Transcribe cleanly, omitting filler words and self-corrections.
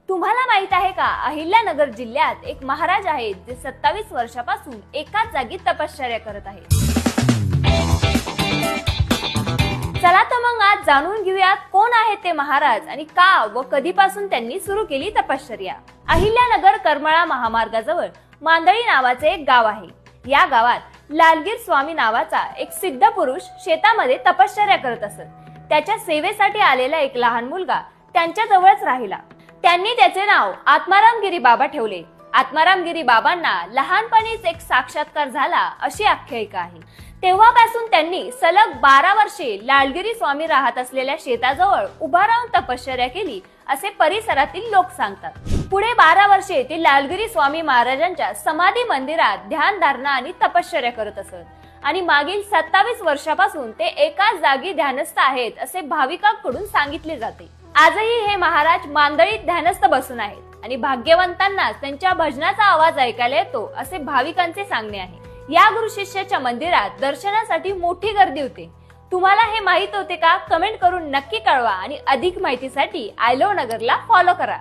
तुम्हाला माहित आहे का, अहिल्यानगर जिल्ह्यात एक महाराज आहेत जे 27 वर्षापासून एकाच जागी तपश्चर्या करत आहेत। चला तर मग आज जाणून घेऊयात कोण आहेत ते महाराज आणि का व कधीपासून त्यांनी सुरू केली तपश्चर्या। अहिल्यानगर करमाळा महामार्गाजवळ मांदळी नावाचे एक गाव आहे। या गावात लालगीर स्वामी नावाचा एक सिद्ध पुरुष शेतामध्ये तपश्चर्या करत असत। त्याच्या सेवेसाठी आलेला एक लहान मुलगा त्यांच्या जवळच राहिला। त्यांनी त्याचे नाव आत्मारामगिरी बाबा ठेवले। आत्मारामगिरी बाबांना लहानपणीच एक साक्षात्कार झाला अशी आख्यायिका आहे। तेव्हापासून त्यांनी सलग 12 वर्षे लालगिरी स्वामी राहत असलेल्या शेताजवळ उभा राहून तपश्चर्या केली असे परिसरातील लोक सांगतात। पुढे 12 वर्षे ते लालगिरी स्वामी महाराजांच्या समाधी मंदिरात ध्यान धारणा आणि तपश्चर्या करत असत आणि मागील 27 वर्षापासून ते एकाच जागी ध्यानस्थ आहेत असे भाविकांकडून सांगितले जाते। आजही हे महाराज मांदळीत ध्यानस्थ बसून आहेत आणि भाग्यवंतांना त्यांच्या भजनाचा आवाज ऐकायला येतो असे भाविकांचे सांगणे आहे। या गुरु शिष्याच्या मंदिरात दर्शनासाठी मोठी गर्दी होते। तुम्हाला हे माहित होते का? कमेंट करून नक्की कळवा आणि अधिक माहितीसाठी आय लव्ह नगरला फॉलो करा।